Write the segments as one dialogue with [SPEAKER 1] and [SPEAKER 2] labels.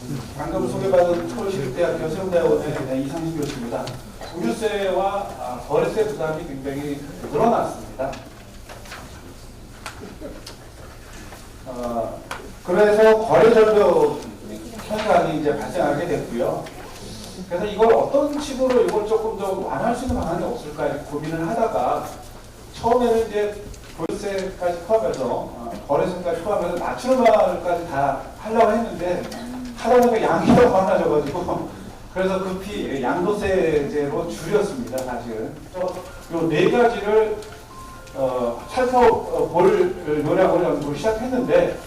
[SPEAKER 1] 방금 소개받은 서울시립대학교 세운대학원의 이상식 교수입니다. 보유세와 거래세 부담이 굉장히 늘어났습니다. 그래서 거래 절벽 현상이 이제 발생하게 됐고요. 그래서 이걸 어떤 식으로 이걸 조금 더 완화할 수 있는 방안이 없을까 이렇게 고민을 하다가 처음에는 이제 보유세까지 포함해서 거래세까지 포함해서 낮추는까지 다 하려고 했는데 하다 보니까 양이 너무 많아져가지고 그래서 급히 양도세제로 줄였습니다. 사실 요 네 가지를 살펴볼 요약을 연구를 시작했는데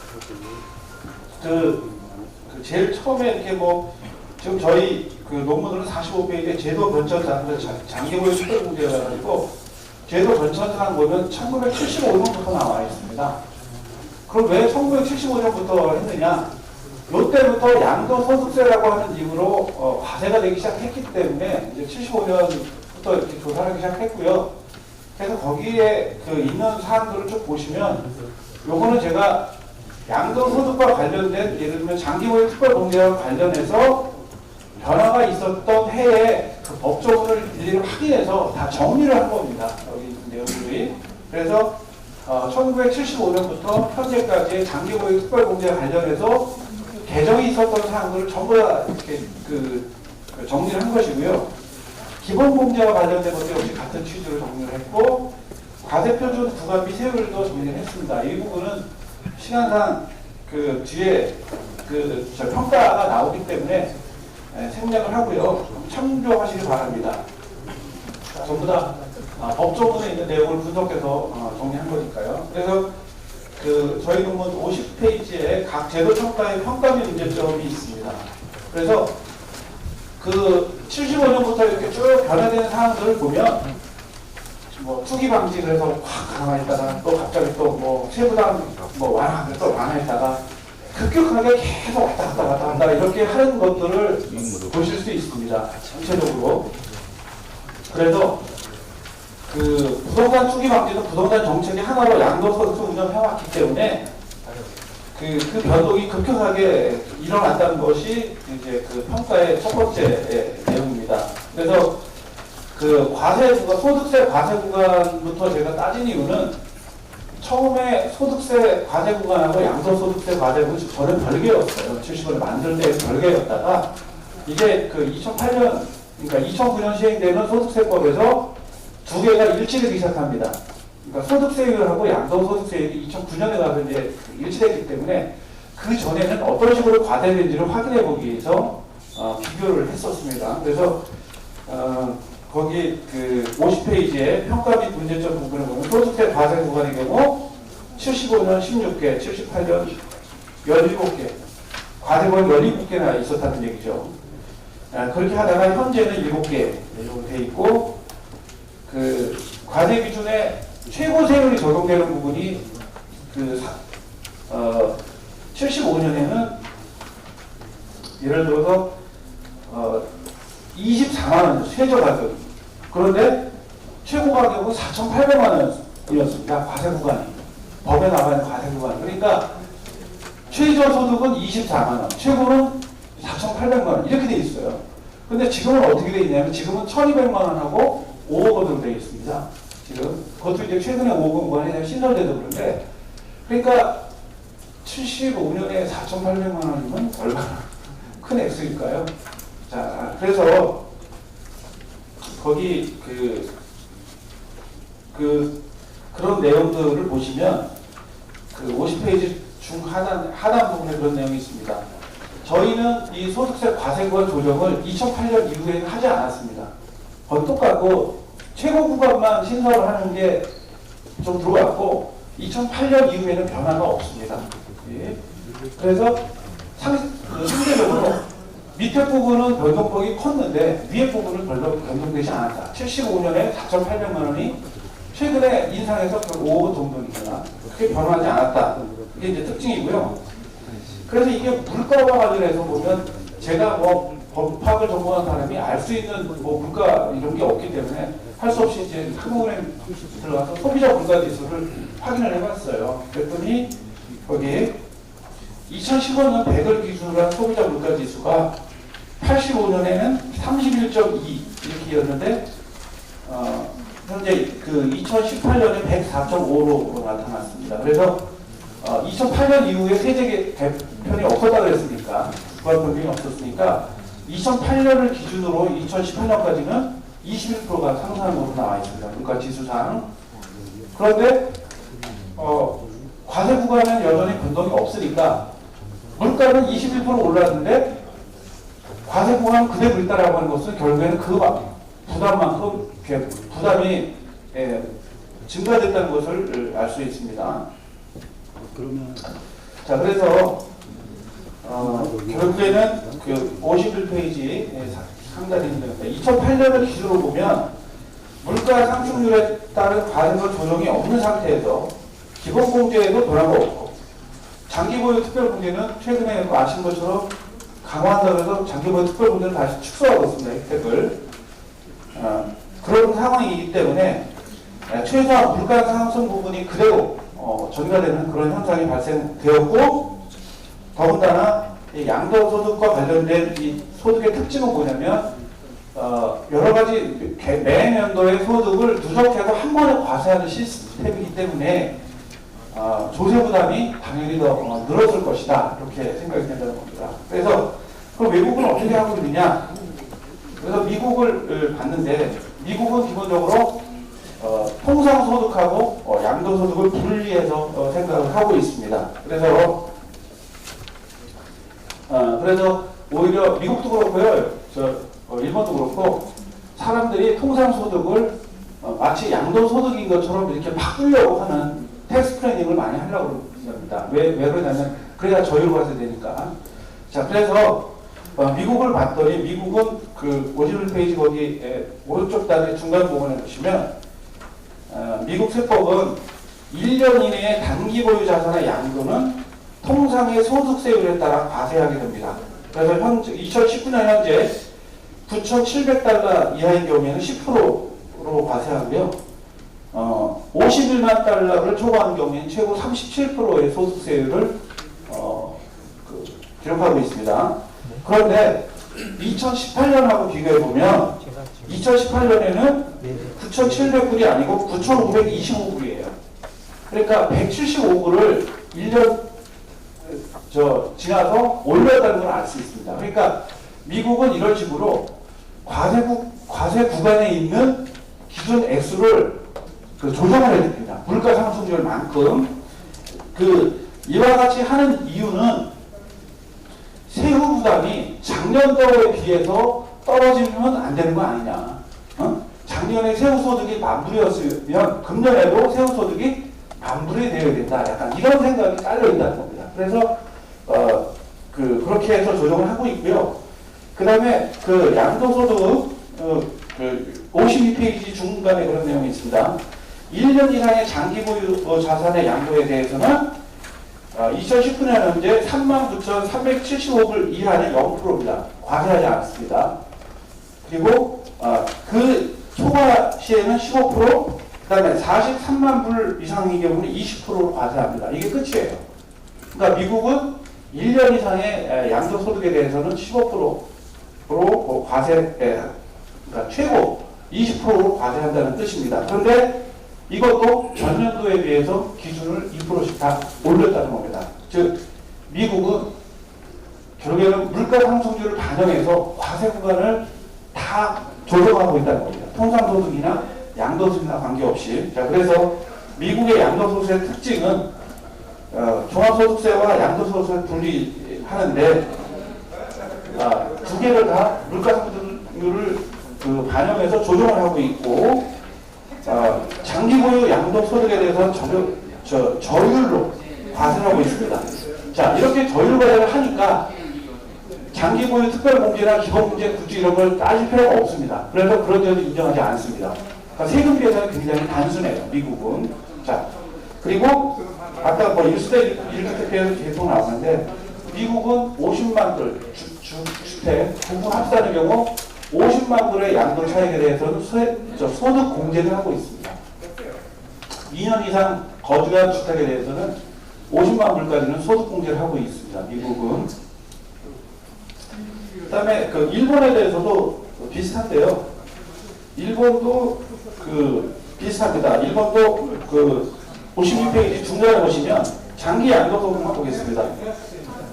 [SPEAKER 1] 제일 처음에 이렇게 지금 저희 논문으로 45페이지에 제도 변천사항 장기보유 특별 문제가 가지고 제도 변천사항 보면 1975년부터 나와 있습니다. 그럼 왜 1975년부터 했느냐? 이때부터 양도소득세라고 하는 이유로 과세가 되기 시작했기 때문에 이제 75년부터 이렇게 조사를 하기 시작했고요. 그래서 거기에 있는 사항들을 쭉 보시면 요거는 제가 양도소득과 관련된 예를 들면 장기보유 특별공제와 관련해서 변화가 있었던 해에 법조문을 일일이 확인해서 다 정리를 한 겁니다. 여기 내용들이. 그래서 1975년부터 현재까지 장기보유 특별공제와 관련해서 개정이 있었던 사항들을 전부 다 이렇게 정리를 한 것이고요. 기본공제와 관련된 것도 역시 같은 취지로 정리를 했고, 과세표준 구간비 세율도 정리를 했습니다. 이 부분은 시간상 뒤에 평가가 나오기 때문에 생략을 하고요. 참조하시기 바랍니다. 전부 다 법조문에 있는 내용을 분석해서 정리한 거니까요. 그래서 저희 논문 50페이지에 각 제도 평가의 평가비 문제점이 있습니다. 그래서 75년부터 이렇게 쭉 변화되는 사항들을 보면 투기 방지를 해서 확 강화했다가 또 갑자기 또 세부담 완화, 또 완화했다가 급격하게 계속 왔다 갔다 이렇게 하는 것들을 보실 수 있습니다. 전체적으로. 그래서 부동산 투기 방지는 부동산 정책이 하나로 양도소득세 운영해왔기 때문에 그 변동이 급격하게 일어났다는 것이 이제 평가의 첫 번째 내용입니다. 그래서 과세 구간, 소득세 과세 구간부터 제가 따진 이유는 처음에 소득세 과세 구간하고 양도소득세 과세 구간은 저는 별개였어요. 70원을 만들 때 별개였다가 이게 2008년, 그러니까 2009년 시행되는 소득세법에서 두 개가 일치되기 시작합니다. 그러니까 소득세율하고 양도소득세율이 2009년에 가서 이제 일치됐기 때문에 그 전에는 어떤 식으로 과세된지를 확인해 보기 위해서 비교를 했었습니다. 그래서 거기 50페이지에 평가비 문제점 부분을 보면 소득세 과세 구간의 경우 75년 16개, 78년 17개, 과세 구간 17개나 있었다는 얘기죠. 그렇게 하다가 현재는 7개 정도 돼 있고 과세 기준에 최고 세율이 적용되는 부분이 75년에는 예를 들어서 24만 원 최저 가격. 그런데 최고 가격은 4,800만 원이었습니다. 과세 구간이. 법에 나와 있는 과세 구간. 그러니까 최저 소득은 24만 원, 최고는 4,800만 원 이렇게 돼 있어요. 근데 지금은 어떻게 돼 있냐면 지금은 1,200만 원하고 5억 원으로 되어 있습니다. 지금 그것도 이제 최근에 5억 원이 신설돼서 그런데 그러니까 75년에 4,800만 원이면 얼마나 큰 액수일까요? 자, 그래서 거기 그런 내용들을 보시면 50페이지 중 하단 부분에 그런 내용이 있습니다. 저희는 이 소득세 과세 구간 조정을 2008년 이후에는 하지 않았습니다. 그건 똑같고 최고 구간만 신설을 하는 게 좀 들어왔고 2008년 이후에는 변화가 없습니다. 예. 그래서 상대적으로 밑에 부분은 변동폭이 컸는데 위에 부분은 별로 변동되지 않았다. 75년에 4,800만 원이 최근에 인상해서 5억 정도니까 크게 변화하지 않았다. 그게 이제 특징이고요. 그래서 이게 물가와 관련해서 보면 제가 법학을 전공한 사람이 알 수 있는 물가 이런 게 없기 때문에 할 수 없이 이제 한국은행 들어가서 소비자 물가 지수를 확인을 해봤어요. 그랬더니 거기 2015년 100을 기준으로 한 소비자 물가 지수가 85년에는 31.2 이렇게였는데 현재 그 2018년에 104.5로 나타났습니다. 그래서 2008년 이후에 세제 개편이 없었다 그랬으니까 주관 변경이 없었으니까 2008년을 기준으로 2018년까지는 21%가 상승한 것으로 나와 있습니다. 물가 지수상. 그런데 과세 구간은 여전히 변동이 없으니까 물가는 21% 올랐는데 과세 구간은 그대로 있다라고 하는 것은 결국에는 그 부담만큼 부담이 증가됐다는 것을 알 수 있습니다.
[SPEAKER 2] 그러면
[SPEAKER 1] 자, 그래서 결국에는 그 51페이지 상단에 있는 2008년을 기준으로 보면 물가 상승률에 따른 과세가 조정이 없는 상태에서 기본공제에도 변화가 없고 장기보유 특별공제는 최근에 아신 것처럼 강화한다고 해서 장기보유 특별공제를 다시 축소하고 있습니다. 혜택을. 그런 상황이기 때문에 최소한 물가 상승 부분이 그대로 전가되는 그런 현상이 발생되었고, 더군다나 양도소득과 관련된 이 소득의 특징은 뭐냐면 여러 가지 매년도의 소득을 누적해서 한 번에 과세하는 시스템이기 때문에 조세 부담이 당연히 더 늘어질 것이다, 이렇게 생각이 된다는 겁니다. 그래서 그럼 외국은 어떻게 하고 있느냐? 그래서 미국을 봤는데 미국은 기본적으로 통상소득하고 양도소득을 분리해서 생각을 하고 있습니다. 그래서 오히려 미국도 그렇고요, 일본도 그렇고 사람들이 통상소득을 마치 양도소득인 것처럼 이렇게 바꾸려고 하는 텍스 플래닝을 많이 하려고 합니다. 왜 그러냐면 그래야 저율과세 되니까. 자, 그래서 미국을 봤더니 미국은 그 51페이지 거기 오른쪽 단의 중간 부분에 보시면 미국 세법은 1년 이내에 단기 보유 자산의 양도는 통상의 소득세율에 따라 과세하게 됩니다. 그래서 2019년 현재 9,700달러 이하인 경우에는 10%로 과세하고요. 51만 달러를 초과하는 경우에는 최고 37%의 소득세율을 기록하고 있습니다. 그런데 2018년하고 비교해보면 2018년에는 9,700불이 아니고 9,525불이에요. 그러니까 175불을 1년 지나서 올렸다는 걸 알 수 있습니다. 그러니까 미국은 이런 식으로 과세 구간에 있는 기준 액수를 조정을 해야 됩니다. 물가 상승률만큼. 이와 같이 하는 이유는 세후 부담이 작년도에 비해서 떨어지면 안 되는 거 아니냐. 작년에 세후소득이 만불이었으면 금년에도 세후소득이 만불이 되어야 된다. 약간 이런 생각이 깔려있다는 겁니다. 그래서 그렇게 해서 조정을 하고 있고요. 그 다음에 양도소득 52페이지 중간에 그런 내용이 있습니다. 1년 이상의 장기 보유 자산의 양도에 대해서는 2019년 현재 39,375불 이하는 0%입니다. 과세하지 않습니다. 그리고 그 초과 시에는 15%, 그 다음에 43만 불 이상의 경우는 20%로 과세합니다. 이게 끝이에요. 그러니까 미국은 1년 이상의 양도소득에 대해서는 15%로 그러니까 최고 20%로 과세한다는 뜻입니다. 그런데 이것도 전년도에 비해서 기준을 2%씩 다 올렸다는 겁니다. 즉 미국은 결국에는 물가 상승률을 반영해서 과세 구간을 다 조정하고 있다는 겁니다. 통상소득이나 양도소득이나 관계없이. 자, 그래서 미국의 양도소득의 특징은 종합소득세와 양도소득세를 분리하는데 두 개를 다 물가 상승률을 반영해서 조정을 하고 있고, 장기 보유 양도소득에 대해서는 저율로 과세를 하고 있습니다. 자, 이렇게 저율 과세를 하니까 장기 보유 특별공제나 기본공제 굳이 이런 걸 따질 필요가 없습니다. 그래서 그런 점을 인정하지 않습니다. 그러니까 세금 계산은 굉장히 단순해요, 미국은. 자, 그리고 아까 1세대 1주택에서 계속 나왔는데 미국은 50만 불 주택 부부 합산의 경우 50만 불의 양도 차익에 대해서는 소득 공제를 하고 있습니다. 2년 이상 거주한 주택에 대해서는 50만 불까지는 소득공제를 하고 있습니다. 미국은. 그다음에 그 일본에 대해서도 비슷한데요. 일본도 그 비슷합니다. 일본도 그 52페이지 중간에 보시면 장기 양도소득만 보겠습니다.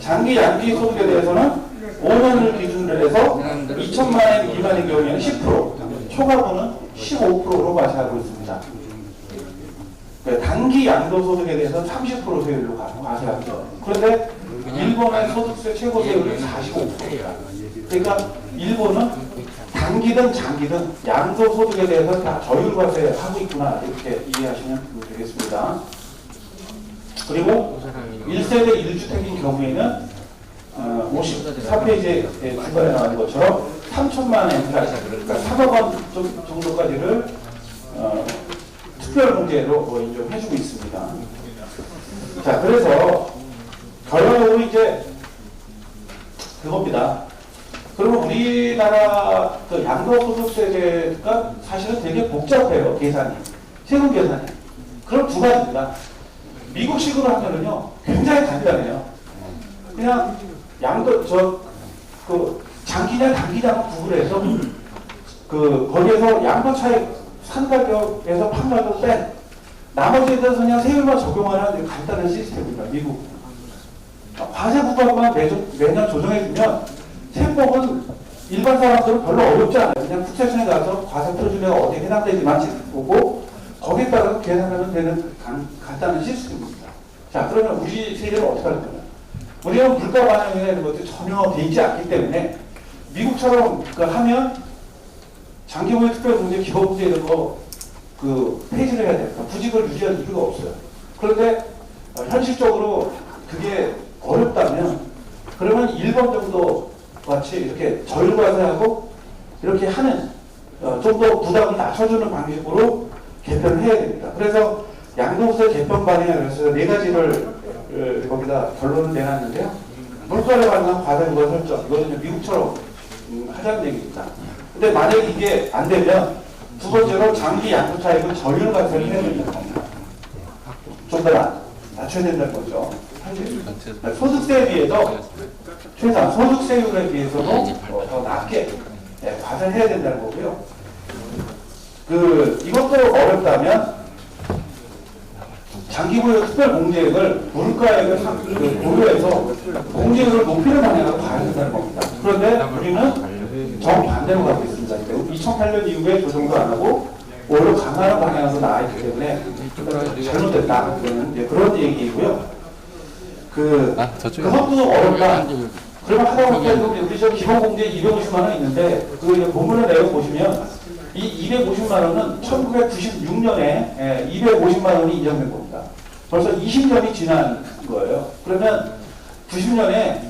[SPEAKER 1] 장기 양기 소득에 대해서는 5년을 기준으로 해서 2천만 원 미만의 경우에는 10%, 초과분은 15%로 과세하고 있습니다. 단기 양도소득에 대해서 30% 세율로 과세하죠. 그런데 일본의 소득세 최고 세율은 45%입니다. 그러니까 일본은 단기든 장기든 양도소득에 대해서 다 저율과세하고 있구나 이렇게 이해하시면 되겠습니다. 그리고 1세대 1주택인 경우에는 54페이지에 중간에 나온 것처럼 3천만 원까지, 그러니까 3억 원 정도까지를 특별공제로 인정해주고 있습니다. 자, 그래서 결론적으로 이제 그겁니다. 그러면 우리나라 그 양도소득세제가 사실은 되게 복잡해요, 계산이. 세금 계산이. 그럼 두 가지입니다. 미국식으로 하면은요, 굉장히 간단해요. 그냥 장기냐 단기냐만 구분해서 거기에서 양도 차익 산 가격에서 판가격을 뺀 나머지에 대해서 그냥 세율만 적용하는 간단한 시스템입니다. 미국. 과세 구간만 매년 조정해주면 세법은 일반 사람들은 별로 어렵지 않아요. 그냥 국세청에 가서 과세 표준에가 어디에 해당되지만 보고 거기에 따라서 계산하면 되는 간단한 시스템입니다. 자, 그러면 우리 세제는 어떻게 할 거냐? 우리는 물가 반영이나 이런 것들이 전혀 돼 있지 않기 때문에 미국처럼 하면 장기보유 특별공제, 기본공제 이런 거 폐지를 해야 됩니다. 구직을 유지할 이유가 없어요. 그런데 현실적으로 그게 어렵다면 그러면 일본 정도 같이 이렇게 저율과세하고 이렇게 하는 좀 더 부담을 낮춰주는 방식으로 개편을 해야 됩니다. 그래서 양도세 개편 방향을 해서 네 가지를 거기다 결론을 내놨는데요. 물가에 관한 과세구간 설정, 이거는 미국처럼 하자는 얘기입니다. 근데 만약에 이게 안 되면 두 번째로 장기 양도 차익은 저율과세를 해야 된다는 겁니다. 좀 더 낮춰야 된다는 거죠. 소득세에 비해서 최소한 소득세율에 비해서도 더 낮게 과세를 해야 된다는 거고요. 이것도 어렵다면 장기보유 특별공제액을 물가액을 고려해서 공제액을 높이는 방향으로 가야 된다는 겁니다. 그런데 우리는 정반대로 가고 있습니다. 2008년 이후에 조정도 안 하고 오히려 강화하는 방향으로 나아있기 때문에 잘못됐다. 그런 얘기이고요. 그것도 어렵다. 그러면 하다 보니까 우리 저 기본공제 250만 원 있는데 본문의 내용 보시면 이 250만 원은 1996년에 250만 원이 인정된 겁니다. 벌써 20년이 지난 거예요. 그러면 90년에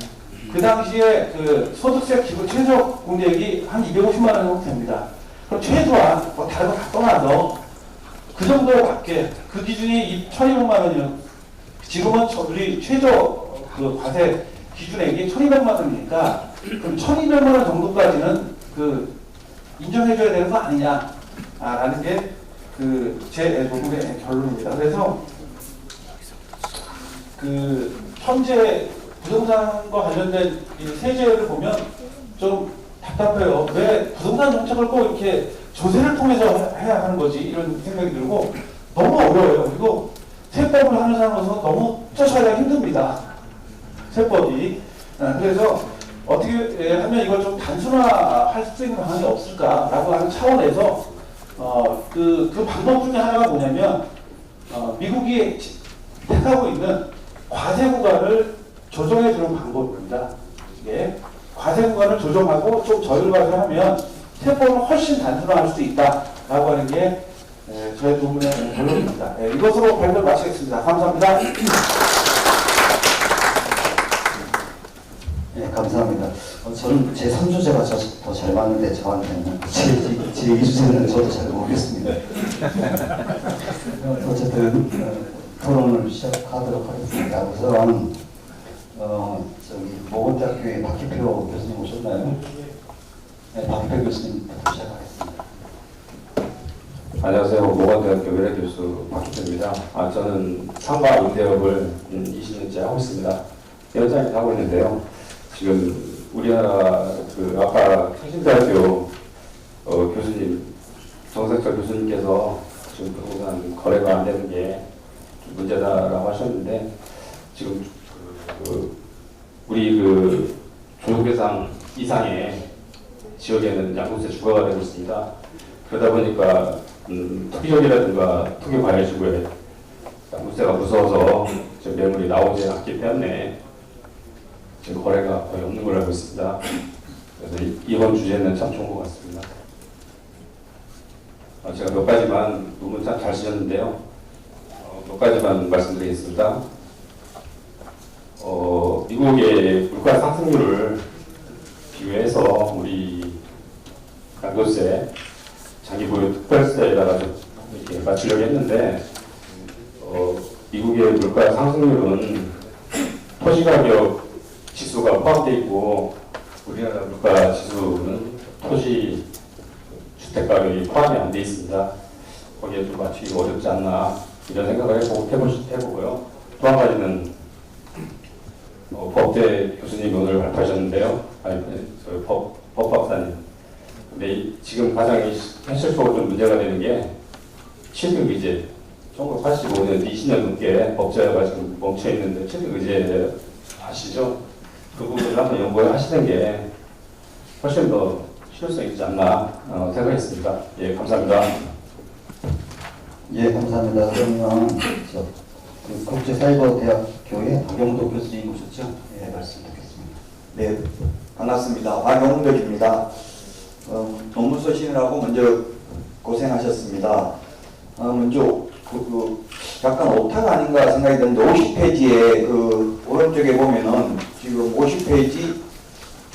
[SPEAKER 1] 그 당시에 소득세 기본 최저 공제액이 한 250만 원 정도 됩니다. 그럼 최소한 다른 거 다 떠나서 그 정도에 맞게 그 기준이 1,200만 원이요. 지금은 우리 최저 과세 기준액이 1,200만 원이니까 그럼 1,200만 원 정도까지는 인정해줘야 되는 거 아니냐라는 게 제 부분의 결론입니다. 그래서 현재 부동산과 관련된 이 세제를 보면 좀 답답해요. 왜 부동산 정책을 꼭 이렇게 조세를 통해서 해야 하는 거지? 이런 생각이 들고 너무 어려워요. 그리고 세법을 하는 사람으로서 너무 쫓아가기가 힘듭니다. 세법이. 그래서 어떻게 하면 이걸 좀 단순화할 수 있는 방안이 없을까라고 하는 차원에서 그 방법 중에 하나가 뭐냐면 미국이 택하고 있는 과세 구간을 조정해 주는 방법입니다. 이게 과세 구간을 조정하고 좀 저율과세를 하면 세법을 훨씬 단순화할 수 있다라고 하는 게 저의 부분의 결론입니다. 이것으로 발표 마치겠습니다. 감사합니다.
[SPEAKER 3] 네, 감사합니다. 저는 제 3주제가 더 잘 맞는데 저한테는 제 2주제는 저도 잘 모르겠습니다. 어쨌든 토론을 시작하도록 하겠습니다. 우선 모건대학교의 박희표 교수님 오셨나요? 네, 박희표 교수님부터 시작하겠습니다.
[SPEAKER 4] 안녕하세요. 모건대학교 외래교수 박주태입니다. 저는 상가 임대업을 20년째 하고 있습니다. 연장을 하고 있는데요. 지금 우리나라 아까 창신대학교 교수님, 정석철 교수님께서 지금 부동산 거래가 안 되는 게 문제다라고 하셨는데, 지금 우리 조속예상 이상의 지역에는 양도세 주거가 되고 있습니다. 그러다 보니까 투기적이라든가 투기 과열지구에 양도세가 무서워서 지금 매물이 나오지 않기 때문에 지금 거래가 거의 없는 걸로 알고 있습니다. 그래서 이번 주제는 참 좋은 것 같습니다. 제가 몇 가지만 논문 참 잘 쓰셨는데요. 몇 가지만 말씀드리겠습니다. 미국의 물가 상승률을 비교해서 우리 양도세, 장기보유 특별세에다가 좀 이렇게 맞추려고 했는데, 미국의 물가 상승률은 토지가격 지수가 포함되어 있고, 우리나라 물가 지수는 토지 주택가격이 포함이 안 되어 있습니다. 거기에 좀 맞추기 어렵지 않나 이런 생각을 해보고요. 또 한 가지는 법대 교수님이 오늘 발표하셨는데요. 법박사님. 근데 지금 가장 현실적으로 좀 문제가 되는 게 취득의제. 1985년 20년 넘게 법제화가 지금 멈춰 있는데 취득의제 아시죠? 그 부분을 한번 연구를 하시는 게 훨씬 더 실효성 있지 않나 생각했습니다. 예, 감사합니다.
[SPEAKER 3] 예, 감사합니다. 그러면 국제사이버대학교의 박영도 교수님 오셨죠? 예, 말씀 듣겠습니다.
[SPEAKER 5] 네, 반갑습니다. 박영덕입니다. 논문 쓰시느라고 먼저 고생하셨습니다. 먼저 약간 오타가 아닌가 생각이 드는데 50페이지에 오른쪽에 보면은 지금 50페이지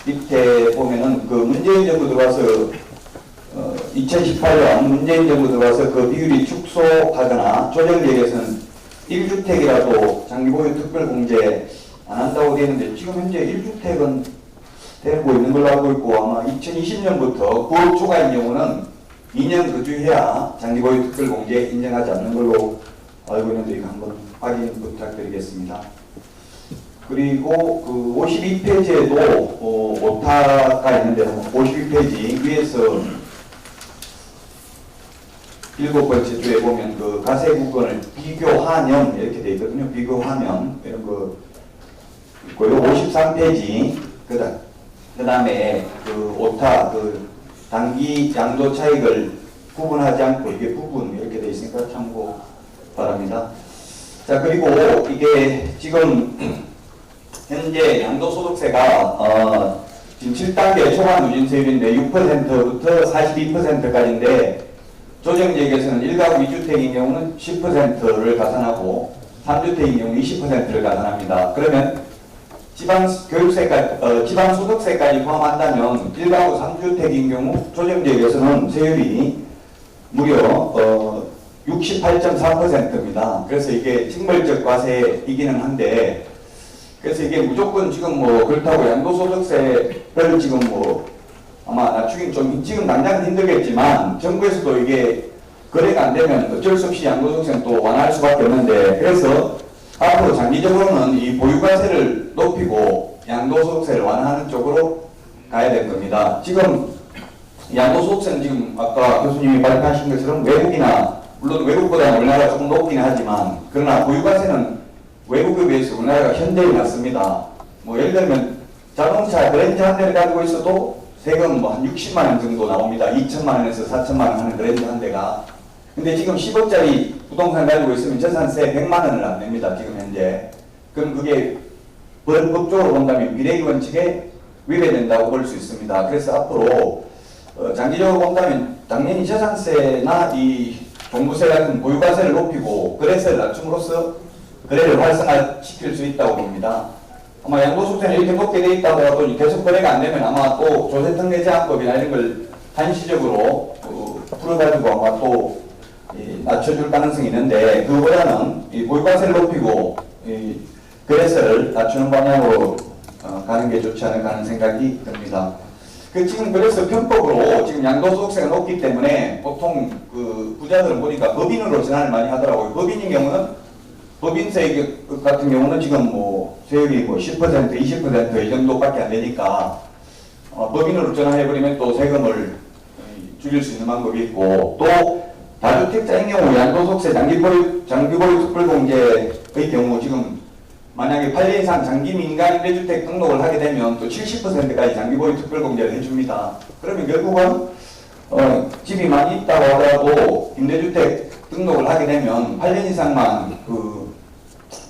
[SPEAKER 5] 밑에 보면은 문재인 정부 들어와서 2018년 문재인 정부 들어와서 비율이 축소하거나 조정지역에서는 1주택이라도 장기보유 특별공제 안 한다고 되어 있는데 지금 현재 1주택은 되고 있는 걸로 알고 있고 아마 2020년부터 9억 초과인 경우는 2년 거주해야 장기보유 특별공제 인정하지 않는 걸로 알고 있는데 이거 한번 확인 부탁드리겠습니다. 그리고 52페이지에도 오타가 있는데 52페이지 위에서 7번째 주에 보면 가세구간을 비교하면 이렇게 되어 있거든요. 비교하면 이런 거 있고요. 53페이지 그 다음에 오타 단기 양도 차익을 구분하지 않고 이게 부분 이렇게 되어 있으니까 참고 바랍니다. 자, 그리고 이게 지금 현재 양도소득세가 지금 7단계 초반 누진세율인데 6%부터 42%까지인데 조정지역에서는 1가구 2주택인 경우는 10%를 가산하고 3주택인 경우 20%를 가산합니다. 그러면 지방소득세까지 포함한다면 1가구 3주택인 경우 조정지역에서는 세율이 무려 68.4%입니다. 그래서 이게 징벌적 과세이기는 한데 그래서 이게 무조건 지금 그렇다고 양도소득세를 지금 아마 낮추긴 좀 지금 당장은 힘들겠지만 정부에서도 이게 거래가 안 되면 어쩔 수 없이 양도소득세는 또 완화할 수밖에 없는데 그래서 앞으로 장기적으로는 이 보유과세를 높이고 양도소득세를 완화하는 쪽으로 가야 될 겁니다. 지금 양도소득세는 지금 아까 교수님이 발표하신 것처럼 외국이나 물론 외국보다 우리나라가 조금 높긴 하지만 그러나 보유과세는 외국에 비해서 우리나라가 현저히 낮습니다. 예를 들면 자동차 그랜저 한 대를 가지고 있어도 세금 한 60만 원 정도 나옵니다. 2천만 원에서 4천만 원 하는 그랜저 한 대가. 근데 지금 10억짜리 부동산 가지고 있으면 재산세 100만 원을 안 냅니다. 지금 현재. 그럼 그게 법적으로 본다면 비례기 원칙에 위배된다고 볼 수 있습니다. 그래서 앞으로 장기적으로 본다면 당연히 재산세나 이 종부세 같은 보유과세를 높이고 거래세를 낮춤으로써 거래를 활성화시킬 수 있다고 봅니다. 아마 양도소득세는 이렇게 높게 돼 있다고 하더니 계속 거래가 안 되면 아마 또 조세특례제한법이나 이런 걸 한시적으로 풀어가지고 아마 또 낮춰줄 가능성이 있는데 그보다는 이 보유과세를 높이고 이 거래세를 낮추는 방향으로 가는 게 좋지 않을까 하는 생각이 듭니다. 그 지금 그래서 편법으로 지금 양도소득세가 높기 때문에 보통 그 부자들은 보니까 법인으로 전환을 많이 하더라고요. 법인인 경우는 법인세 같은 경우는 지금 뭐 세율이 뭐 10%, 20%이 정도밖에 안 되니까 법인으로 전환해버리면 또 세금을 줄일 수 있는 방법이 있고, 또 다주택자인 경우 양도소득세 장기보유 특별공제의 경우 지금 만약에 8년 이상 장기 민간 임대주택 등록을 하게 되면 또 70%까지 장기보유 특별공제를 해줍니다. 그러면 결국은 집이 많이 있다고 하더라도 임대주택 등록을 하게 되면 8년 이상만 그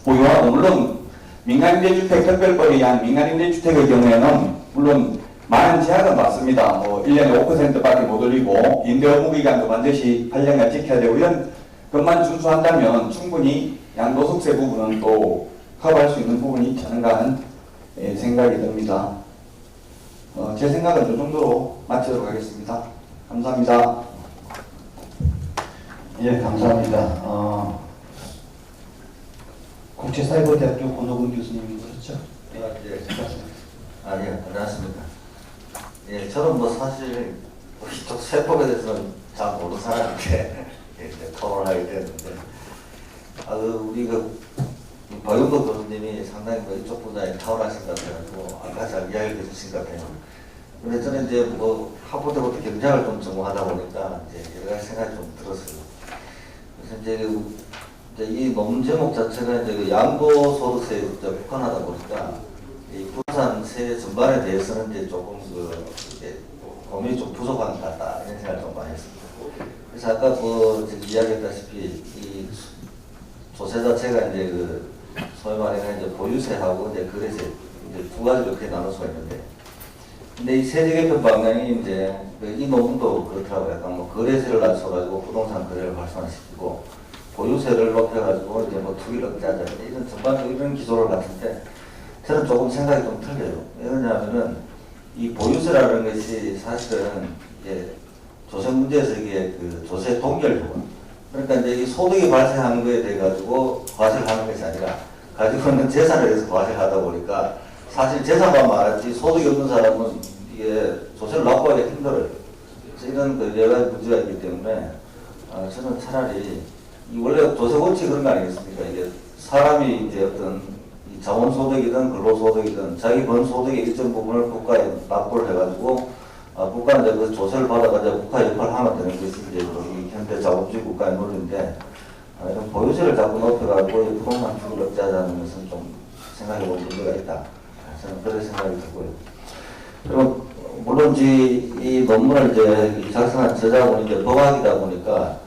[SPEAKER 5] 보유하고, 물론 민간 임대주택 특별법에 의한 민간 임대주택의 경우에는 물론 많은 제약은 맞습니다. 뭐 1년에 5%밖에 못 올리고 임대 의무 기간도 반드시 8년간 지켜야 되고, 이런 것만 준수한다면 충분히 양도소득세 부분은 또 커버할 수 있는 부분이 있지 않은가 하는 생각이 듭니다. 제 생각은 이 정도로 마치도록 하겠습니다. 감사합니다.
[SPEAKER 3] 예, 감사합니다. 국제사이버대학교 권호근 교수님이 그렇죠?
[SPEAKER 6] 아니요, 안녕하십니까. 예, 저는 뭐 사실 이쪽 세법에 대해서는 잘 모르는 사람인데 이제 토론을 하게 됐는데, 우리 박용도 교수님이 상당히 이쪽 분야에 탁월하신 것 같아가지고 아까 잘 이야기해 주신 것 같아요. 근데 저는 이제 뭐 학부 때부터 경제학을 좀 전공하다 보니까 이제 여러 가지 생각이 좀 들었어요. 그래서 이제 이 논문 제목 자체가 이제 그 양도소득세에 국한하다 보니까 이 부동산세 전반에 대해서는 이제 조금 이제 고민이 좀 부족한 것 같다, 이런 생각을 좀 많이 했습니다. 그래서 아까 이야기했다시피 이 조세 자체가 이제 소위 말하는 이제 보유세하고 이제 거래세 이제 두 가지로 이렇게 나눌 수가 있는데, 근데 이 세제 개편 방향이 이제 이 논문도 그렇더라고요. 약간 뭐 거래세를 낮춰가지고 부동산 거래를 활성화시키고 보유세를 높여가지고 이제 뭐 투기를 억제하자, 이런 전반적으로 이런 기조를 같은데, 저는 조금 생각이 좀 틀려요. 왜냐하면은 이 보유세라는 것이 사실은 이제 조세 문제에서 이게 그 조세 동결 효과. 그러니까 이제 이 소득이 발생한 거에 대해 가지고 과세를 하는 것이 아니라 가지고 있는 재산에 대해서 과세를 하다 보니까 사실 재산만 많았지 소득이 없는 사람은 이게 조세를 납부하기 힘들어요. 그래서 이런 여러 가지 문제가 있기 때문에 저는 차라리 이 원래 조세 원칙이 그런 거 아니겠습니까? 이게 사람이 이제 어떤 이 자본소득이든 근로소득이든 자기 번 소득의 일정 부분을 국가에 납부를 해가지고 국가는 이제 그 조세를 받아가지고 국가 역할을 하면 되는 것이 이제 이 현대 자본주의 국가의 논리인데, 이런 보유세를 자꾸 높여가지고 부동산 투기를 억제하자는 것은 좀 생각해볼 문제가 있다. 저는 그런 생각이 들고요. 그리고 물론 이 논문을 이제 작성한 저자분이 이제 법학이다 보니까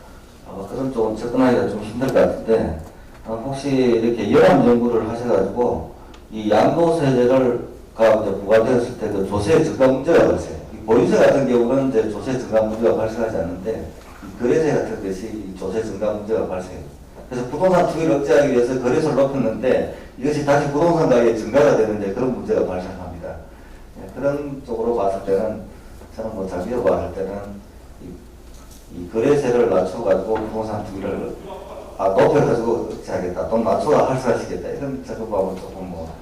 [SPEAKER 6] 그런 쪽은 접근하기가 좀 힘들 것 같은데, 혹시 이렇게 연합 연구를 하셔가지고 이 양도세제를 이제 부과되었을 때 그 조세 증가 문제가 발생해요. 보유세 같은 경우는 이제 조세 증가 문제가 발생하지 않는데, 거래세 같은 것이 조세 증가 문제가 발생해요. 그래서 부동산 투기를 억제하기 위해서 거래세를 높였는데 이것이 다시 부동산 가격이 증가가 되는데 그런 문제가 발생합니다. 그런 쪽으로 봤을 때는 저는 뭐 장기적으로 봤을 때는 이 거래세를 낮춰가지고 부동산 투기를 높여가지고 억제하겠다, 또 낮춰가 활성화시키겠다, 이런 작업하고 조금 뭐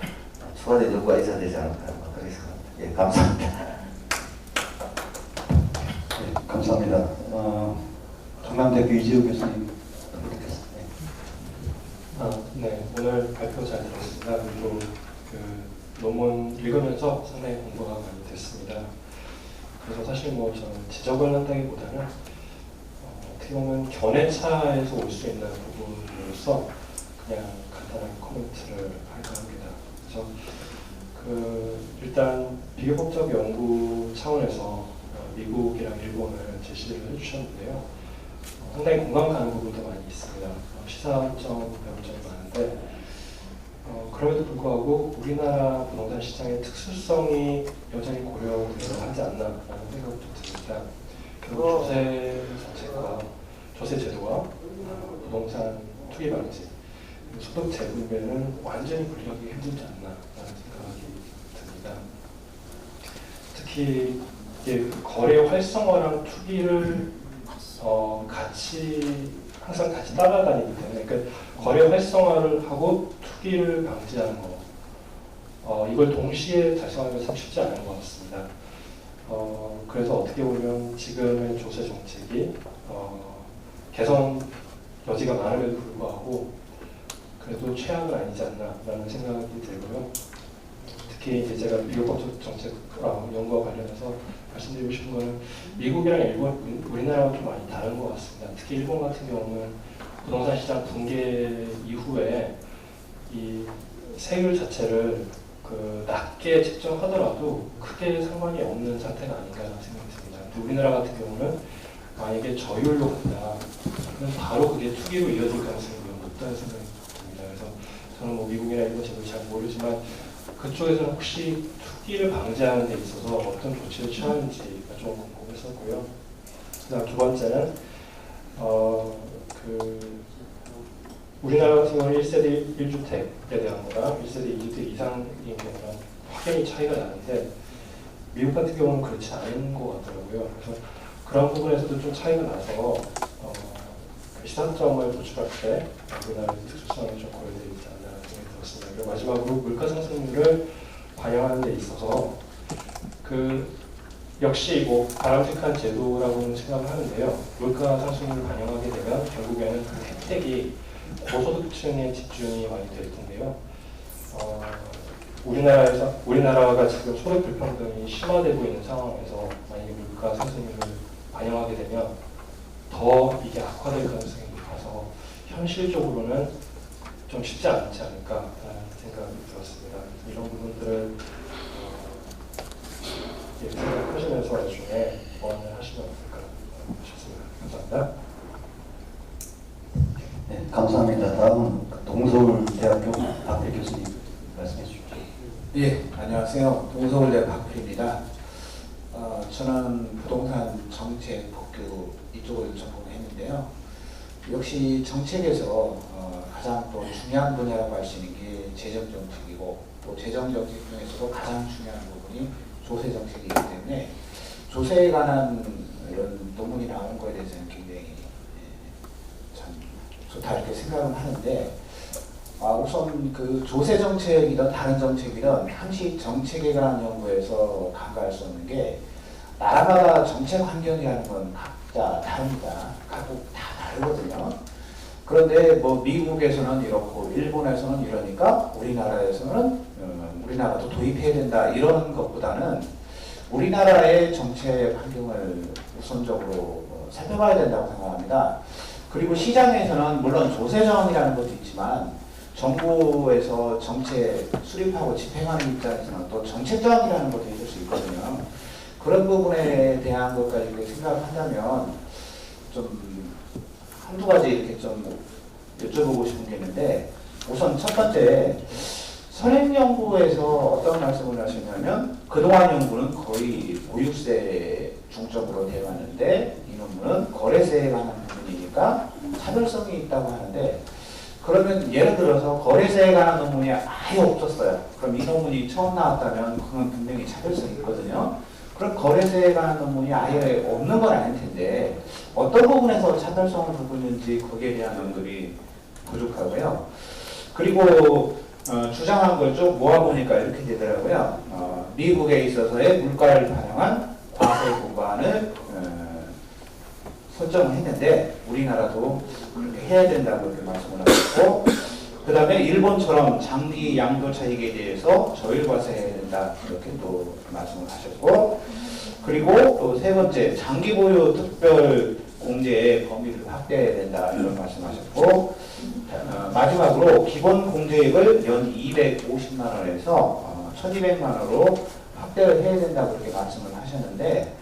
[SPEAKER 6] 추가된 연구가 있어야 되지 않을까, 그렇게 생각합니다. 예, 감사합니다.
[SPEAKER 3] 네, 감사합니다. 강남대학교 이재우 교수님.
[SPEAKER 7] 네, 오늘 발표 잘 들었습니다. 그리고 그 논문 읽으면서 상당히 공부가 많이 됐습니다. 그래서 사실 뭐 저는 지적을 한다기보다는 어떻게 보면 견해차에서 올 수 있는 부분으로서 그냥 간단하게 코멘트를 할까 합니다. 그래서 일단 비교법적 연구 차원에서 미국이랑 일본을 제시를 해주셨는데요. 상당히 공감 가는 부분도 많이 있습니다. 시사점, 배울점이 많은데 그럼에도 불구하고 우리나라 부동산 시장의 특수성이 여전히 고려되어야 하지 않나라는 생각도 듭니다. 결국 조세 자체가, 조세 제도와 부동산 투기 방지, 소득 재분배는 완전히 분리하기 힘들지 않나라는 생각이 듭니다. 특히 이게 거래 활성화랑 투기를 항상 같이 따라다니기 때문에, 그러니까 거래 활성화를 하고 투기를 방지하는 거, 이걸 동시에 달성하는 건 참 쉽지 않은 것 같습니다. 그래서 어떻게 보면 지금의 조세 정책이 개선 여지가 많음에도 불구하고 그래도 최악은 아니지 않나라는 생각이 들고요. 특히 이제 제가 미국 법적 정책 연구와 관련해서 말씀드리고 싶은 거는 미국이랑 일본, 우리나라와 좀 많이 다른 것 같습니다. 특히 일본 같은 경우는 부동산 시장 붕괴 이후에 이 세율 자체를 낮게 책정하더라도 크게 상관이 없는 상태가 아닌가라는 생각이 듭니다. 근데 우리나라 같은 경우는 만약에 저율로 간다, 그러면 바로 그게 투기로 이어질 가능성이 매우 높다는 생각이 듭니다. 그래서 저는 뭐 미국이나 일본 제도 잘 모르지만 그쪽에서는 혹시 투기를 방지하는 데 있어서 어떤 조치를 취하는지가 좀 궁금했었고요. 그다음 두 번째는 우리나라 같은 경우는 1세대 1주택에 대한 거랑 1세대 2주택 이상인 경우랑 확연히 차이가 나는데 미국 같은 경우는 그렇지 않은 것 같더라고요. 그래서 그런 부분에서도 좀 차이가 나서 시사점을 도출할 때 우리나라의 특수성이 좀 고려되어 있지 않나라는 생각이 들었습니다. 그리고 마지막으로 물가 상승률을 반영하는 데 있어서 역시 뭐 바람직한 제도라고는 생각을 하는데요. 물가 상승률을 반영하게 되면 결국에는 그 혜택이 고소득층에 집중이 많이 될 텐데요. 우리나라가 지금 소득 불평등이 심화되고 있는 상황에서 만약에 물가 상승률을 반영하게 되면 더 이게 악화될 가능성이 높아서 현실적으로는 좀 쉽지 않지 않을까라는 생각이 들었습니다. 이런 부분들을 생각하시면서 나중에 보완을 하시면 어떨까 싶습니다. 감사합니다.
[SPEAKER 3] 네, 감사합니다. 다음 동서울대학교 박필 교수님 말씀해 주십시오.
[SPEAKER 1] 예, 안녕하세요. 동서울대 박필입니다. 저는 부동산 정책 복교 이쪽을 전공했는데요. 역시 정책에서 가장 또 중요한 분야라고 할 수 있는 게 재정정책이고 또 재정정책 중에서도 가장 중요한 부분이 조세정책이기 때문에 조세에 관한 이런 논문이 나오는 거에 대해서는 굉장히 참 좋다 이렇게 생각은 하는데 우선 그 조세 정책이든 다른 정책이든 항시 정책에 관한 연구에서 간과할 수 없는 게 나라마다 정책 환경이라는 건 각자 다릅니다. 각국 다 다르거든요. 그런데 뭐 미국에서는 이렇고 일본에서는 이러니까 우리나라에서는 우리나라도 도입해야 된다 이런 것보다는 우리나라의 정책 환경을 우선적으로 살펴봐야 된다고 생각합니다. 그리고 시장에서는 물론 조세정이라는 것도 있지만 정부에서 정책 수립하고 집행하는 입장에서는 또 정책정이라는 것도 있을 수 있거든요. 그런 부분에 대한 것까지 생각을 한다면 좀 한두 가지 이렇게 좀 여쭤보고 싶은 게 있는데 우선 첫 번째 선행연구에서 어떤 말씀을 하시냐면 그동안 연구는 거의 보유세 중점으로 되어 왔는데 이 논문은 거래세에 관한 부분이니까 차별성이 있다고 하는데 그러면 예를 들어서 거래세에 관한 논문이 아예 없었어요. 그럼 이 논문이 처음 나왔다면 그건 분명히 차별성이 있거든요. 그럼 거래세에 관한 논문이 아예 없는 건 아닐 텐데 어떤 부분에서 차별성을 두고 있는지 거기에 대한 연구이 부족하고요. 그리고 주장한 걸 쭉 모아보니까 이렇게 되더라고요. 미국에 있어서의 물가를 반영한 과세 구간을 설정을 했는데 우리나라도 그렇게 해야 된다고 이렇게 말씀을 하셨고 그 다음에 일본처럼 장기 양도 차익에 대해서 저율과세해야 된다 이렇게 또 말씀을 하셨고 그리고 또 세 번째 장기 보유 특별 공제의 범위를 확대해야 된다 이런 말씀하셨고 마지막으로 기본 공제액을 연 250만 원에서 1200만 원으로 확대를 해야 된다고 이렇게 말씀을 하셨는데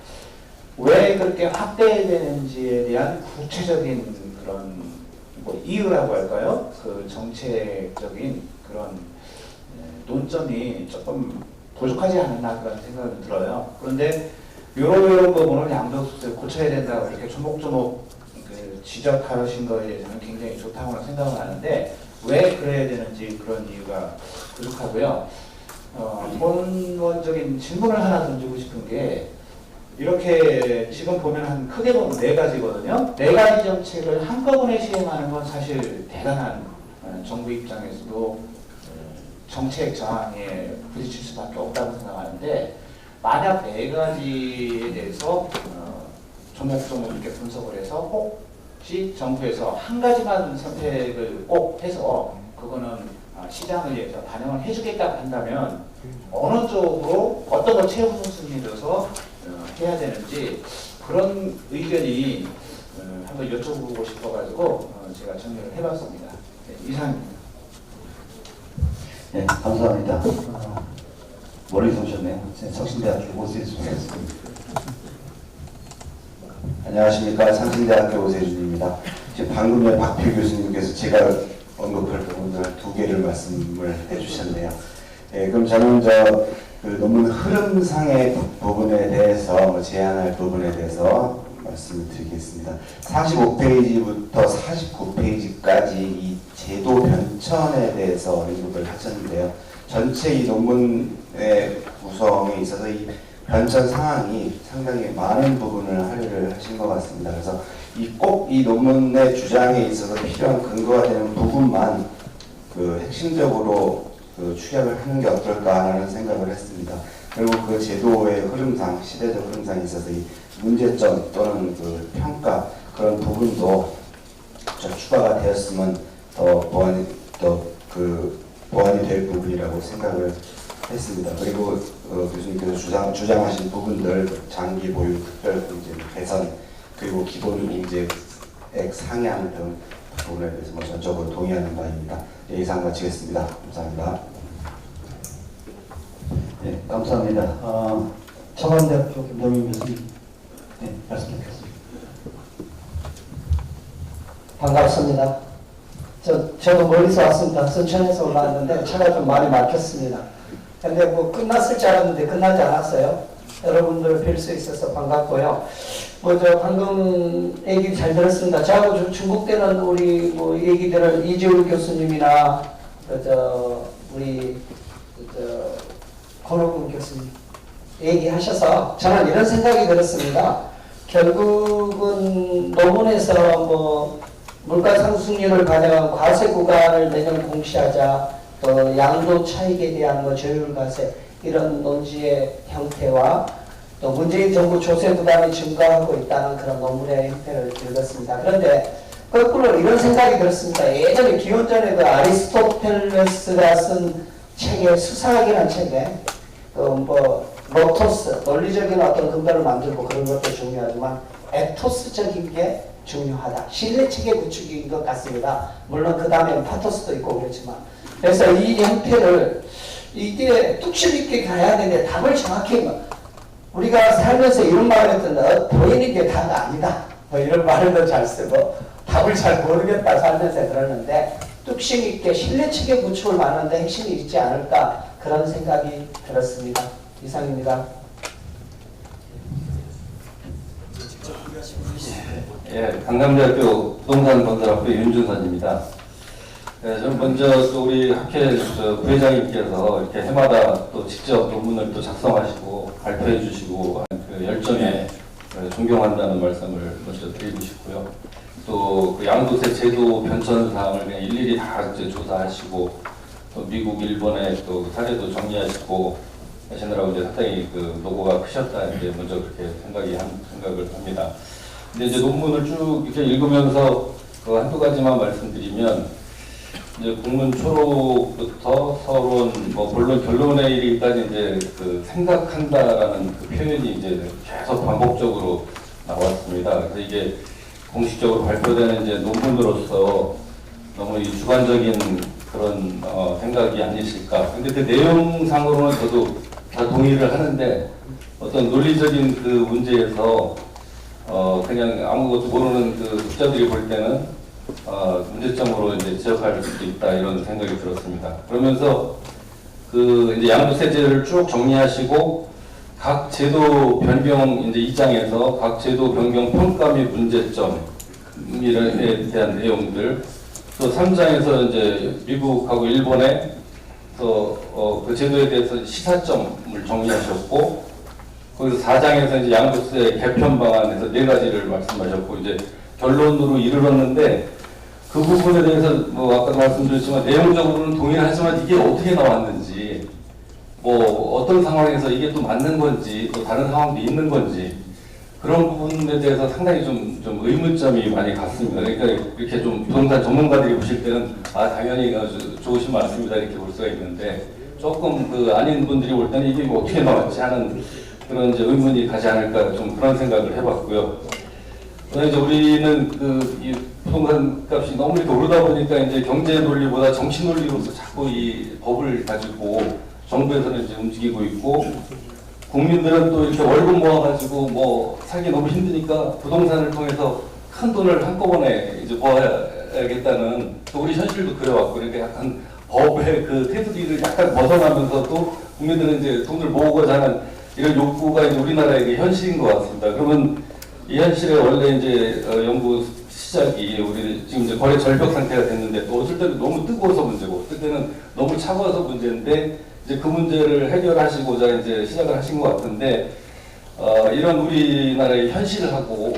[SPEAKER 1] 왜 그렇게 확대해야 되는지에 대한 구체적인 그런 뭐 이유라고 할까요? 그 정책적인 그런 논점이 조금 부족하지 않나 그런 생각이 들어요. 그런데 이런 부분을 양도소득세를 고쳐야 된다고 이렇게 조목조목 지적하신 거에 대해서는 굉장히 좋다고 생각을 하는데 왜 그래야 되는지 그런 이유가 부족하고요. 본원적인 질문을 하나 던지고 싶은 게 이렇게 지금 보면 한 크게 보면 4가지거든요. 4가지 정책을 한꺼번에 시행하는 건 사실 대단한 정부 입장에서도 정책 저항에 부딪힐 수밖에 없다고 생각하는데
[SPEAKER 8] 만약 네 가지에 대해서 조목조목 이렇게 분석을 해서 혹시 정부에서 한 가지만 선택을 꼭 해서 그거는 시장을 위해서 반영을 해주겠다고 한다면 어느 쪽으로 어떤 걸 최우선순위에 둬서 해야 되는지 그런 의견이 한번 여쭤보고 싶어가지고 제가 정리를 해봤습니다. 네, 이상입니다.
[SPEAKER 3] 네, 감사합니다. 멀리서 오셨네요. 성신대학교 오세준 교수님. 안녕하십니까. 성신대학교 오세준입니다. 지금 방금 전에 박필 교수님께서 제가 언급할 부분을 두 개를 말씀을 해주셨네요. 예, 그럼 저는 그 논문 흐름상의 부분에 대해서 제안할 부분에 대해서 말씀을 드리겠습니다. 45페이지부터 49페이지까지 이 제도 변천에 대해서 언급을 하셨는데요. 전체 이 논문의 구성에 있어서 이 변천 상황이 상당히 많은 부분을 할애를 하신 것 같습니다. 그래서 꼭 이 논문의 주장에 있어서 필요한 근거가 되는 부분만 핵심적으로 축약을 하는 게 어떨까 하는 생각을 했습니다. 그리고 그 제도의 흐름상, 시대적 흐름상에 있어서 이 문제점 또는 평가 그런 부분도 좀 추가가 되었으면 더 보완이 될 부분이라고 생각을 했습니다. 그리고 교수님께서 주장하신 부분들, 장기 보유, 특별 공제 개선, 그리고 기본 공제액 상향 등 부분에 대해서 전적으로 동의하는 바입니다. 네, 이상 마치겠습니다. 감사합니다.
[SPEAKER 2] 네, 감사합니다. 청원대학교 김동민 교수님, 네, 말씀 드리겠습니다.
[SPEAKER 9] 반갑습니다. 저도 멀리서 왔습니다. 순천에서 올라왔는데 차가 좀 많이 막혔습니다. 근데 뭐 끝났을 줄 알았는데 끝나지 않았어요. 여러분들 뵐 수 있어서 반갑고요. 방금 얘기 잘 들었습니다. 저하고 중국 때는 우리 얘기들을 이재울 교수님이나 우리 권호근 교수님 얘기하셔서 저는 이런 생각이 들었습니다. 결국은 논문에서 물가 상승률을 반영한 과세 구간을 매년 공시하자, 또 양도 차익에 대한 조율 과세 이런 논지의 형태와 또 문재인 정부 조세 부담이 증가하고 있다는 그런 논문의 형태를 읽었습니다. 그런데 거꾸로 이런 생각이 들었습니다. 예전에 기원전에 아리스토텔레스가 쓴 책에 수사학이라는 책에 로토스, 논리적인 어떤 근거를 만들고 그런 것도 중요하지만 에토스적인 게 중요하다. 신뢰체계 구축인 것 같습니다. 물론 그 다음에 파토스도 있고 그렇지만. 그래서 이 형태를 이게 뚝심 있게 가야 되는데 답을 정확히 우리가 살면서 이런 말을 했던데 보이는 게 다가 아니다. 이런 말을 잘 쓰고 답을 잘 모르겠다 살면서 그러는데 뚝심 있게 신뢰체계 구축을 하는데 핵심이 있지 않을까 그런 생각이 들었습니다. 이상입니다.
[SPEAKER 10] 예, 강남대학교 부동산건설학부 윤준선입니다. 예, 저는 먼저 또 우리 학회 부회장님께서 이렇게 해마다 또 직접 논문을 또 작성하시고 발표해 주시고 그 열정에 존경한다는 말씀을 먼저 드리고 싶고요. 또 그 양도세 제도 변천 사항을 그냥 일일이 다 이제 조사하시고 또 미국, 일본의 또 사례도 정리하시고 하시느라고 이제 상당히 노고가 크셨다 이제 먼저 그렇게 생각을 합니다. 근데 이제 논문을 쭉 이렇게 읽으면서 한두 가지만 말씀드리면 이제 국문 초록부터 서론, 본론 결론에 이르기까지 이제 생각한다라는 표현이 이제 계속 반복적으로 나왔습니다. 그래서 이게 공식적으로 발표되는 이제 논문으로서 너무 이 주관적인 그런 생각이 아니실까. 근데 그 내용상으로는 저도 다 동의를 하는데 어떤 논리적인 문제에서 그냥 아무것도 모르는 독자들이 볼 때는 문제점으로 이제 지적할 수도 있다 이런 생각이 들었습니다. 그러면서 이제 양도세제를 쭉 정리하시고 각 제도 변경 이제 2장에서 각 제도 변경 평가 및 문제점에 대한 내용들, 또 3장에서 이제 미국하고 일본의 그 제도에 대해서 시사점을 정리하셨고, 거기서 4장에서 이제 양도세 개편 방안에서 4가지를 말씀하셨고, 이제 결론으로 이르렀는데, 그 부분에 대해서 아까도 말씀드렸지만 내용적으로는 동의를 하지만 이게 어떻게 나왔는지 뭐 어떤 상황에서 이게 또 맞는 건지 또 다른 상황도 있는 건지 그런 부분에 대해서 상당히 좀 의문점이 많이 갔습니다. 그러니까 이렇게 좀 부동산 전문가들이 보실 때는 당연히 아주 좋으신 말씀이다 이렇게 볼 수가 있는데 조금 아닌 분들이 볼 때는 이게 뭐 어떻게 나왔지 하는 그런 이제 의문이 가지 않을까 좀 그런 생각을 해봤고요. 그다음에 이제 우리는 이 부동산 값이 너무 이렇게 오르다 보니까 이제 경제 논리보다 정치 논리로서 자꾸 이 법을 가지고 정부에서는 이제 움직이고 있고 국민들은 또 이렇게 월급 모아가지고 뭐 살기 너무 힘드니까 부동산을 통해서 큰 돈을 한꺼번에 이제 모아야겠다는 또 우리 현실도 그래왔고 그러니까 약간 법의 테두리를 약간 벗어나면서 또 국민들은 이제 돈을 모으고자 하는 이런 욕구가 이제 우리나라의 현실인 것 같습니다. 그러면 이 현실에 원래 이제 연구 시작이 우리 지금 이제 거래 절벽 상태가 됐는데 또 어쩔 때는 너무 뜨거워서 문제고 어떨 때는 너무 차가워서 문제인데 이제 그 문제를 해결하시고자 이제 시작을 하신 것 같은데 이런 우리나라의 현실하고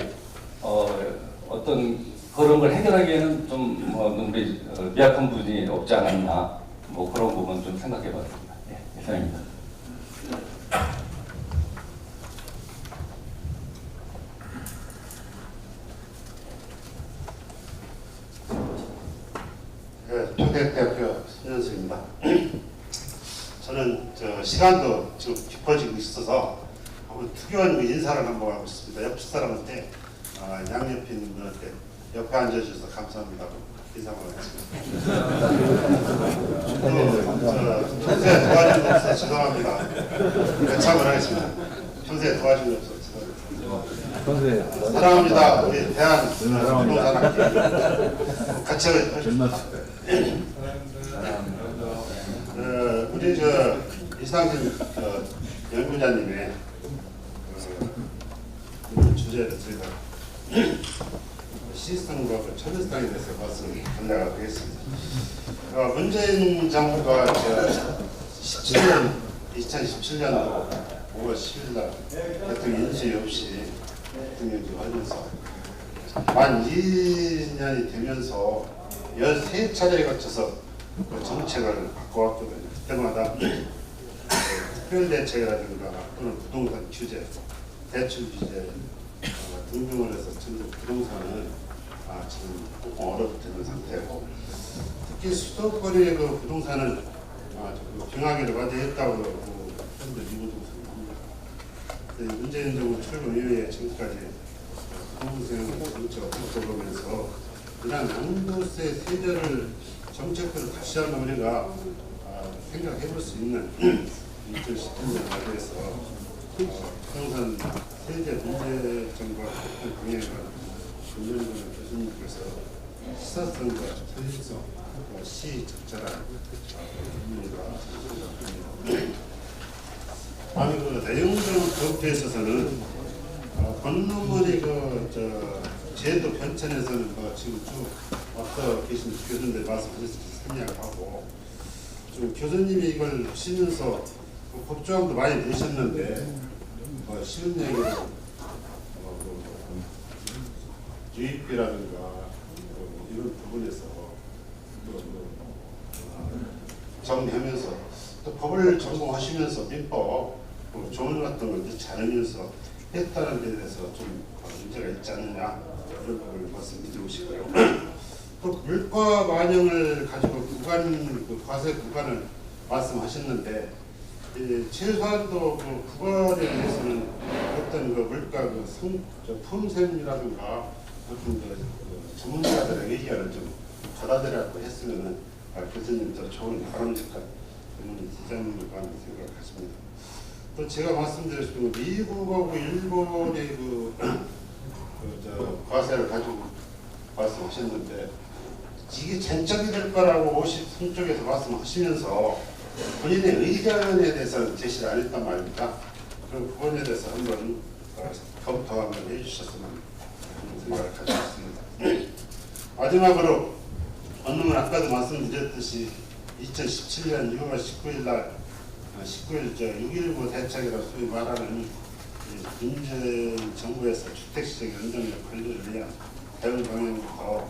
[SPEAKER 10] 어떤 그런 걸 해결하기에는 좀 우리 미약한 부분이 없지 않았나 뭐 그런 부분 좀 생각해봤습니다. 예, 이상입니다.
[SPEAKER 11] 평택대학교 손현수입니다. 저는 시간도 좀 깊어지고 있어서 한번 특이한 인사를 한번 하고 싶습니다. 옆 사람한테 양옆에 있는 분한테 옆에 앉아주셔서 감사합니다. 인사를 하겠습니다. 평소에 도와준 거 없어서 죄송합니다. 참을 하겠습니다. 평소에 도와준 거 없어서 죄송합니다. 사랑합니다. 우리 대한 부동산학회 같이 하겠습니다. 우리 이상진 연구자님의 주제를 저희가 시스템과 천연성에 대해서 말씀을 전달하도록 하겠습니다. 문재인 정부가 2017년도 5월 10일 날 대통령 인수위 없이 대통령직 하면서 만 2년이 되면서 13차례에 거쳐서 정책을 바꿔왔거든요. 그때마다 특별대책이라든가 또는 부동산 규제, 대출 규제 등등을 해서 전국 부동산은 지금 조금 얼어붙는 상태고 특히 수도권의 부동산은 경하기를 맞이했다고 현재 미부동산을 합니다. 문재인 정부 출범 이후에 지금까지 부동산 정책을 바꿔보면서 그냥 양도세 세제를 정책들을 다시 한번 우리가 생각해 볼 수 있는 2010년에 대해서 부동산 세제 문제점과 방향을 김현근 교수님께서 시사성과 현실성, 시적절한 의미가 있습니다. 아니 내용적으로 그것에 있어서는 본논문이 제도 편찬에서는 지금 쭉 앞서 계신 교수님들 말씀하셨을 때 생략을 하고 좀 교수님이 이걸 쓰면서 법조항도 많이 내셨는데 쉬운 얘기로 유입비라든가 이런 부분에서 정리하면서 또 법을 전공하시면서 민법 조문 같은 걸 넣지 않으면서 했다는 데 대해서 좀 문제가 있지 않느냐 이런 부분을 말씀드리고 싶고요. 또 물가 반영을 가지고 과세 구간을 말씀하셨는데 최소한도 구간에 대해서는 어떤 물가 품셈이라든가 어떤 전문가들의 의견을 좀 받아들여고 했으면은 교수님 더 좋은 바람직한 의문이 되지 않는가 하는 생각을 갖습니다. 또 제가 말씀드렸지만 미국하고 일본의 과세를 가지고 말씀하셨는데 이게 쟁점이 될 거라고 53쪽에서 말씀하시면서 본인의 의견에 대해서 제시를 안 했단 말입니다. 그 부분에 대해서 한번 검토 한번 해주셨으면 하는 생각을 가지고 있습니다. 마지막으로 원룸은 아까도 말씀드렸듯이 2017년 6월 19일 날 19일 6.19 대책이라고 소위 말하는 문재인 정부에서 주택시장 안정력 관리를 위한 대응 방향부터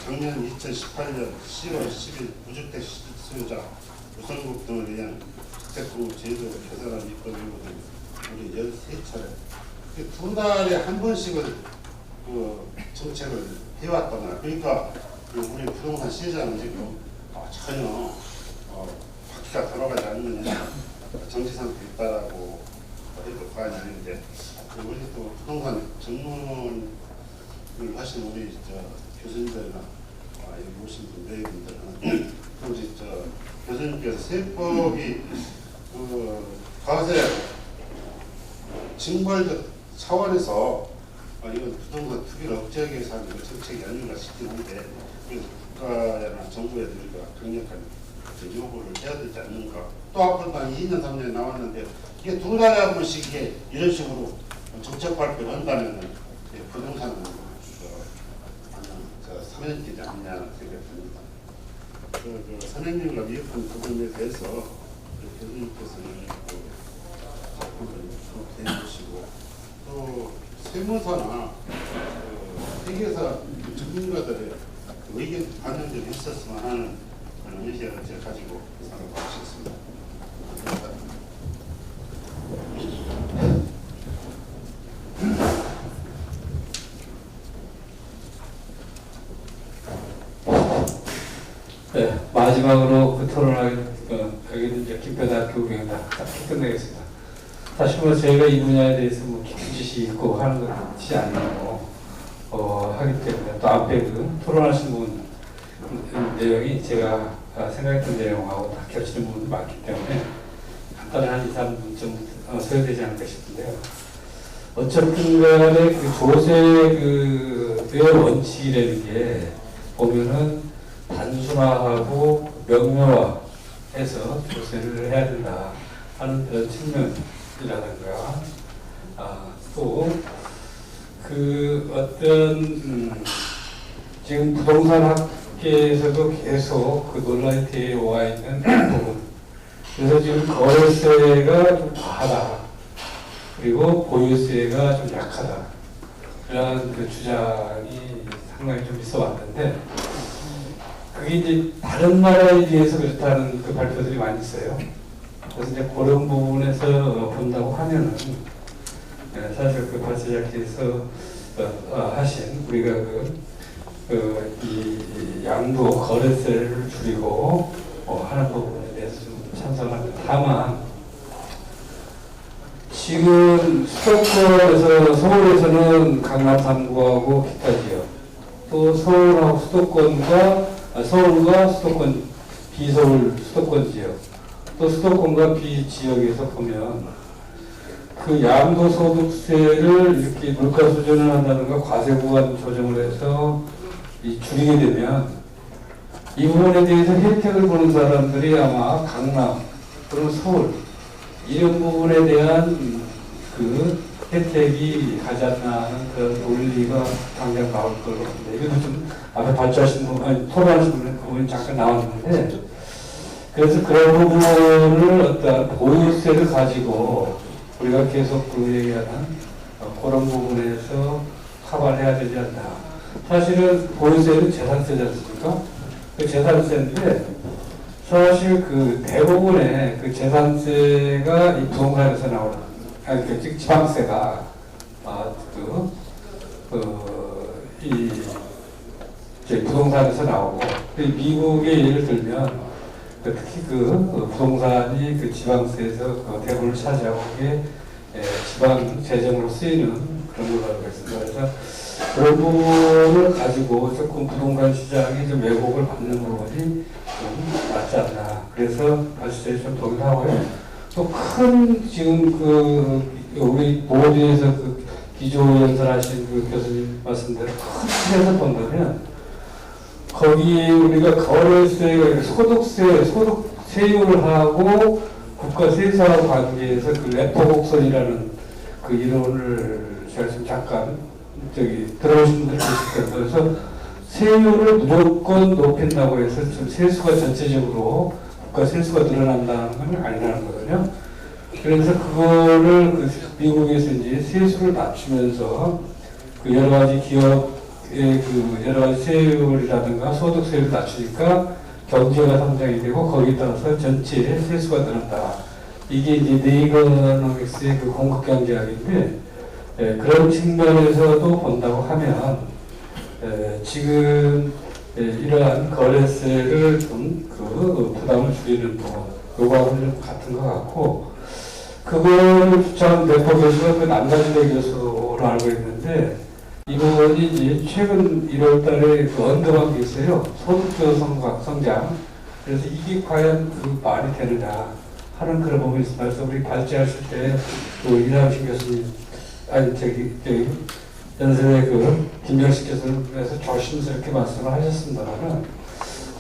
[SPEAKER 11] 작년 2018년 10월 10일 무주택 수요자 우선국 등을 위한 주택공급 제도 개선안 입법이거든요. 우리 13차례. 두 달에 한 번씩은 그 정책을 해왔단 말이에요. 그러니까 우리 부동산 시장은 지금 전혀 바퀴가 돌아가지 않는 정치 상태에 있다라고 해도 과언이 아닌데, 우리 또 부동산 전문을 하신 우리 교수님들이나 여기 오신 분들은 우리 교수님께서 세법이 그 과세 징벌적 차원에서 이건 부동산 투기를 억제하기 위해서 하는 정책이 아닌가 싶긴 한데, 그래서 국가나 정부에 우리가 강력한 요구를 해야 되지 않는가. 또 앞으로도 한 2년, 3년 나왔는데 이게 두 달에 한 번씩 이게 이런 식으로 정책 발표를 한다면 부동산은 사면되지 않냐 생각합니다. 그 선생님과 미흡한 부분에 대해서 교수님께서는 작품을 해주시고, 또 세무사나 회계사 전문가들의 의견 반영이 있었으면 하는 그런 의지를 제가 가지고 생각하겠습니다.
[SPEAKER 12] 네, 마지막으로 그 토론하게 여기는 이제 김포대학교 교육이다. 끝내겠습니다. 사실 뭐 저희가 이 분야에 대해서 뭐 깊은 지식이 있고 하는 것이 아니고 하기 때문에 또 앞에 그 토론하신 분 내용이 제가 생각했던 내용하고 다 겹치는 부분이 많기 때문에 간단히 한 2, 3분 좀 소요되지 않을까 싶은데요. 어쨌든 간에 그 조세의 원칙이라는 게 보면은 단순화하고 명료화해서 조세를 해야 된다 하는 그런 측면이라든가, 또 그 어떤 지금 부동산 학계에서도 계속 그 논란이 되어 와 있는 부분. 그래서 지금 거래세가 좀 과하다, 그리고 보유세가 좀 약하다, 이런 그 주장이 상당히 좀 있어 왔는데, 그게 이제 다른 나라에 비해서 그렇다는 그 발표들이 많이 있어요. 그래서 이제 그런 부분에서 본다고 하면은 사실 그 발제자께서 하신 우리가 이 양도 거래세를 줄이고 하는 부분에 대해서 좀 찬성합니다. 다만 지금 수도권에서 서울에서는 강남 3구하고 기타 지역, 또 서울하고 서울과 수도권, 비서울 수도권 지역, 또 수도권과 비지역에서 보면 그 양도소득세를 이렇게 물가 수준을 한다든가 과세 구간 조정을 해서 줄이게 되면 이 부분에 대해서 혜택을 보는 사람들이 아마 강남 또는 서울 이런 부분에 대한 그 혜택이 가지 않나 하는 그런 논리가 당장 나올 것 같은데, 이것도 좀 앞에 발표하신 분, 토론하신 분은 그 부분이 잠깐 나왔는데, 그래서 그런 부분을 어떤 보유세를 가지고 우리가 계속 그 얘기하는 그런 부분에서 커버를 해야 되지 않나. 사실은 보유세는 재산세지 않습니까? 그 재산세인데 사실 그 대부분의 그 재산세가 이 부동산에서 나오는, 즉 지방세가 부동산에서 나오고, 미국의 예를 들면 특히 그 부동산이 그 지방세에서 대부분을 차지하고 그게 지방 재정으로 쓰이는 그런 걸로 알고 있습니다. 그래서 그런 부분을 가지고 조금 부동산 시장이 좀 왜곡을 받는 부분이 좀 맞지 않나. 그래서 발제자에 좀 동의하고요. 또 큰 지금 우리 보디에서 기조연설하신 그 교수님 말씀대로 큰 틀에서 본다면 거기 우리가 거래세, 소득 세율을 하고 국가 세수하고 관계해서 그 레포 곡선이라는 그 이론을 제가 지금 잠깐 들어오신 분들 계실 텐데, 그래서 세율을 무조건 높인다고 해서 지금 세수가 전체적으로 국가 세수가 늘어난다는 건 아니라는 거거든요. 그래서 그거를 그 미국에서 이제 세수를 낮추면서 그 여러 가지 기업의 그 여러 가지 세율이라든가 소득세를 낮추니까 경제가 성장이 되고 거기에 따라서 전체 세수가 늘었다. 이게 이제 네이거노믹스의 그 공급 경제학인데 그런 측면에서도 본다고 하면 지금 이러한 거래세를 좀 그 부담을 줄이는 부분 요거하고는 좀 같은 것 같고 그걸 전 대법에서 그 남가진대 교수로 알고 있는데 이분이 이제 최근 1월달에 그 언급한 게 있어요. 소득주 성장. 그래서 이게 과연 그 말이 되느냐 하는 그런 부분이 있습니다. 그래서 우리 발제하실 때또 이남식 교수님 아니 저기 연세대 그 김영식 교수님께서 조심스럽게 말씀을 하셨습니다만은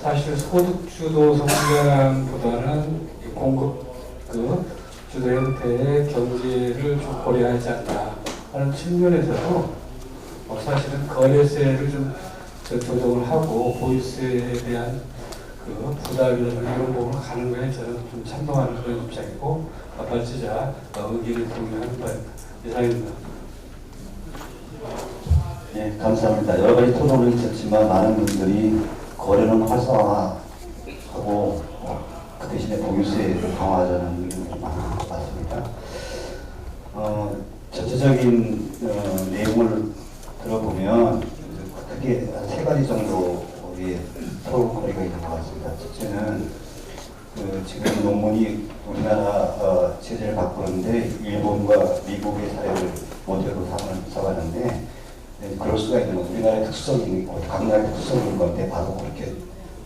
[SPEAKER 12] 사실 소득주도 성장보다는 공급 그 주도 형태의 경제를 좀 고려하지 않나 하는 측면에서도 사실은 거래세를 좀 조정을 하고 보유세에 대한 그 부담이라든가 이런 부분을 가는 거에 저는 좀 찬동하는 그런 입장이고 발제자 의견을 공유하는 바입니다. 이상입니다.
[SPEAKER 2] 네, 감사합니다. 여러 가지 토론을 있었지만 많은 분들이 거래는 활성화하고 그 대신에 보유세를 강화하자는 의견이 좀 많은 것 같습니다. 전체적인 내용을 들어보면 크게 세 가지 정도의 토론거리가 있는 것 같습니다. 첫째는 지금 논문이 우리나라 체제를 바꾸는데 일본과 미국의 사례를 모델로 삼았는데 그럴 수가 있는 건 우리나라의 특수성인 것, 각 나라의 특수성인 건데 바로 그렇게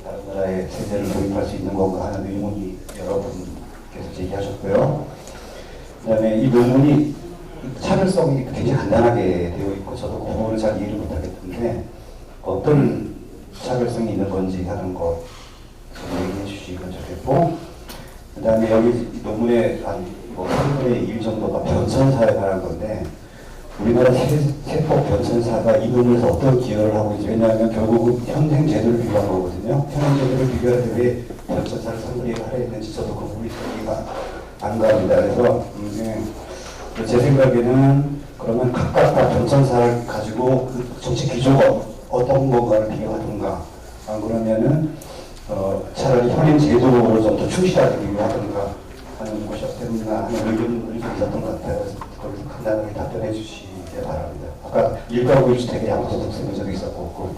[SPEAKER 2] 다른 나라의 체제를 도입할 수 있는 건가 하는 의문이 여러분께서 제기하셨고요. 그 다음에 이 논문이 차별성이 굉장히 간단하게 되어 있고 저도 그 부분을 잘 이해를 못하겠는데 어떤 차별성이 있는 건지 하는 것 얘기해 주시면 좋겠고 그 다음에 여기 논문에 한 3분의 1 정도가 변천사에 관한 건데 우리나라 세법 변천사가 이 부분에서 어떤 기여를 하고 있지? 왜냐하면 결국은 현행 제도를 비교한 거거든요. 현행 제도를 비교할 때 왜 변천사를 3분의 1을 하려 했는지 저도 그 부분이 이해가 안 갑니다. 그래서 제 생각에는 그러면 각각 다 변천사를 가지고 그 정치 기조가 어떤 건가를 비교하든가 안 그러면은 차라리 현행 제도로 좀 더 충실하게 비교하든가 하는 것이 어땠나 하는 의견이 있었던 것 같아요. 거기서 간단하게 답변해 주시기 바랍니다. 아까 일가구 일주택의 양도소득세 문제도 있었고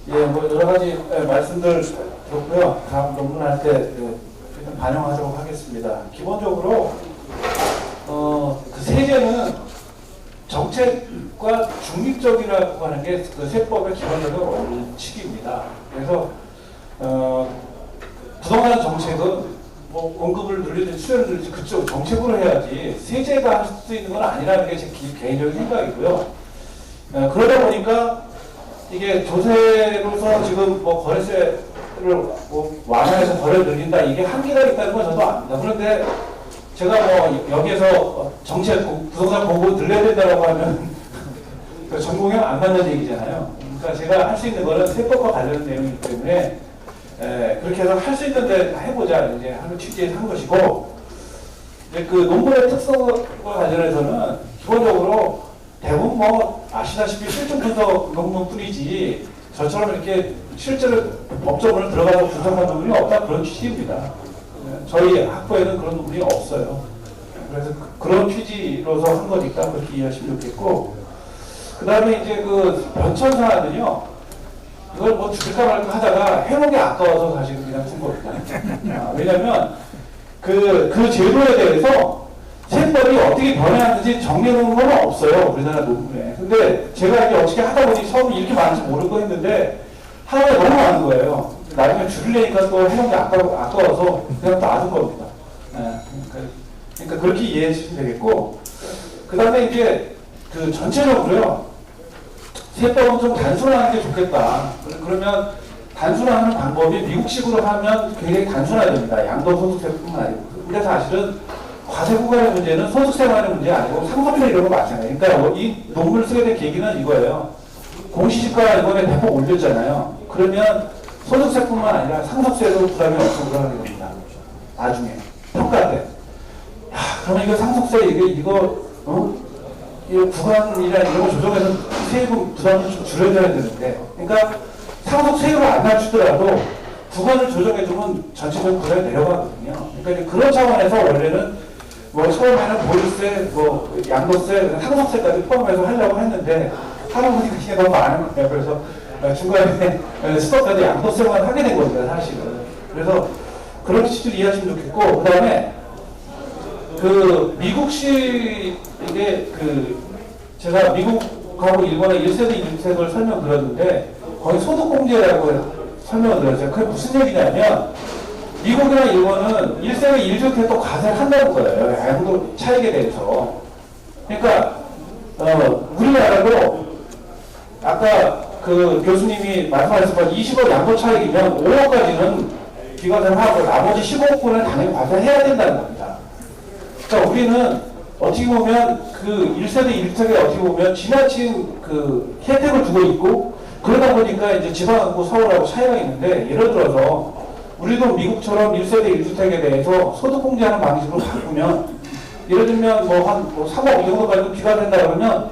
[SPEAKER 1] 예, 뭐 여러 가지 말씀들 들었고요. 다음 논문할 때 일단 반영하도록 하겠습니다. 기본적으로 그 세제는 정책과 중립적이라고 하는 게 그 세법의 기본적인 원칙입니다. 그래서 부동산 정책은 뭐 공급을 늘리든지 수요를 늘리든지 그쪽 정책으로 해야지 세제가 할 수 있는 건 아니라는 게 제 개인적인 생각이고요. 그러다 보니까 이게 조세로서 지금 뭐 거래세를 뭐 완화해서 거래를 늘린다 이게 한계가 있다는 건 저도 압니다. 그런데 제가 뭐 여기에서 정책 부동산 공급을 늘려야 된다고 하면 그 전공에 안 맞는 얘기잖아요. 그러니까 제가 할 수 있는 거는 세법과 관련된 내용이기 때문에 그렇게 해서 할 수 있는데 해보자 이제 하는 취지에서 한 것이고 이제 그 논문의 특성과 관련해서는 기본적으로 대부분 뭐 아시다시피 실증 분석 논문뿐이지 저처럼 이렇게 실제로 법조문을 들어가서 분석한 논문이 없다 그런 취지입니다. 저희 학부에는 그런 논문이 없어요. 그래서 그런 취지로서 한 거니까 그렇게 이해하시면 좋겠고 그 다음에 이제 그 변천사는요 이걸 뭐 줄까 말까 하다가 해놓은 게 아까워서 사실 그냥 쓴 겁니다. 왜냐면 그 제도에 대해서 세법이 어떻게 변해왔는지 정리해놓은 건 없어요. 우리나라 논문에. 근데 제가 이제 어떻게 하다 보니 처음에 이렇게 많은지 모르고 했는데 하나가 너무 많은 거예요. 나중에 줄이려니까 또 해놓은 게 아까워서 그냥 놔둔 겁니다. 그러니까 그렇게 이해해 주시면 되겠고 그 다음에 이제 그 전체적으로요. 세법은 좀 단순하는 게 좋겠다. 그러면 단순화하는 방법이 미국식으로 하면 굉장히 단순화됩니다. 양도소득세뿐만 아니고. 근데 사실은 과세 구간의 문제는 소득세만의 문제 아니고 상속세 이런 거 마찬가지예요. 그러니까 이 논문을 쓰게 된 계기는 이거예요. 공시지가 이번에 대폭 올렸잖아요. 그러면 소득세뿐만 아니라 상속세도 부담이 엄청 올라가게 됩니다. 나중에 평가 때. 야, 그러면 이거 상속세 이거 이 구간이나 이런 거 조정해서 세금 부담을 좀 줄여줘야 되는데, 그러니까 상속세율을 안 낮추더라도 구간을 조정해주면 전체적으로 그래 내려가거든요. 그러니까 이제 그런 차원에서 원래는 뭐 처음에는 보유세, 뭐 양도세, 상속세까지 포함해서 하려고 했는데 하다 보니까 이게 너무 많은 거예요. 그래서 중간에 스톱까지 양도세만 하게 된 겁니다, 사실은. 그래서 그런 취지를 이해하시면 좋겠고, 그 다음에 그 미국식 이게 그 제가 미국하고 일본의 1세대 1주택을 설명드렸는데 거의 소득공제라고 설명을 드렸어요. 그게 무슨 얘기냐면 미국이나 일본은 1세대 1주택도 과세를 한다는 거예요. 양도 차익에 대해서. 그러니까 우리나라도 아까 그 교수님이 말씀하셨지만 20억 양도 차익이면 5억까지는 비과세를 하고 나머지 15억분을 당연히 과세해야 된다는 겁니다. 그러니까 우리는 어떻게 보면 그 1세대 1주택에 어떻게 보면 지나친 그 혜택을 주고 있고 그러다 보니까 이제 지방하고 서울하고 차이가 있는데 예를 들어서 우리도 미국처럼 1세대 1주택에 대해서 소득공제하는 방식으로 바꾸면 예를 들면 뭐 3억 이 정도까지 비과된다 그러면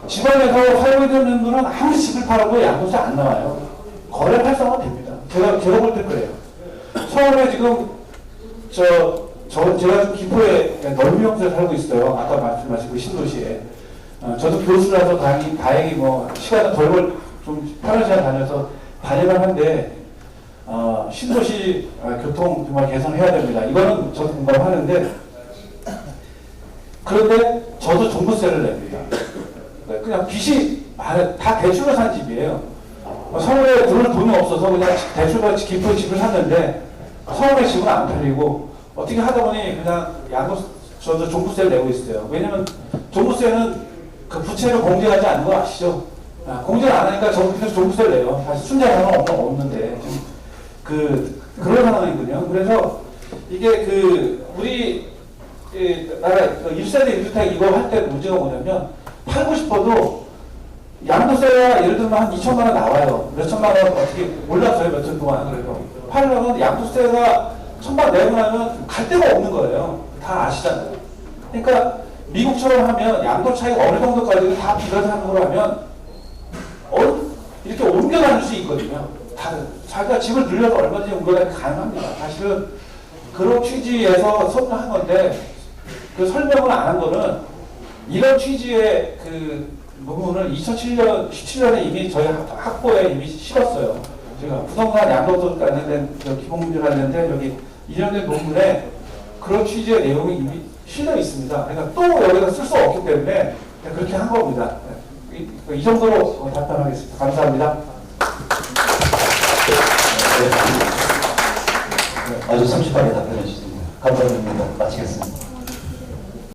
[SPEAKER 1] 지방에서 살고 있는 분은 아무리 집을 팔아도 양도세 안 나와요. 거래 활성화 됩니다. 제가 볼 때 그래요. 서울에 지금 제가 지금 김포에 넓이형소에 살고 있어요. 아까 말씀하신 그 신도시에. 저도 교수라서 다행히 뭐 시간은 좀 편한 시간 다녀서 다니긴 한데 신도시 교통 정말 개선해야 됩니다. 이거는 저도 공감하는데 그런데 저도 종부세를 냅니다. 그냥 빚이 다 대출로 산 집이에요. 서울에 들어올 돈이 없어서 그냥 대출로 김포에 집을 샀는데 서울에 집은 안 팔리고 어떻게 하다 보니 그냥 저도 종부세를 내고 있어요. 왜냐면 종부세는 그 부채를 공제하지 않는 거 아시죠? 공제를 안 하니까 저도 계속 종부세를 내요. 사실 순자산은 없는데 지금 그런 상황이거든요. 그래서 이게 우리 나라 1세대 1주택 이거 할 때 문제가 뭐냐면 팔고 싶어도 양도세가 예를 들면 한 2천만 원 나와요. 몇 천만 원 어떻게 올랐어요 몇 천 동안. 그래서 팔려면 양도세가 1,000만 원 내고 나면 갈 데가 없는 거예요. 다 아시잖아요. 그러니까 미국처럼 하면 양도 차이가 어느 정도까지 다 비과세하는 걸로 하면 이렇게 옮겨 다닐 수 있거든요. 자기가 집을 늘려서 얼마든지 옮겨다니기 가능합니다. 사실은 그런 취지에서 설명한 건데 그 설명을 안 한 거는 이런 취지의 그 논문을 2017년에 이미 저희 학부에 이미 실었어요. 제가 부동산 양도소 관련된 기본문제 관련된 여기 2년 된 논문에 그런 취지의 내용이 이미 실려 있습니다. 그러니까 또 여기다 쓸 수 없기 때문에 그렇게 한 겁니다. 이 정도로 답변하겠습니다. 감사합니다.
[SPEAKER 2] 아주 성실하게 답변해 주셨습니다. 감사드립니다. 마치겠습니다.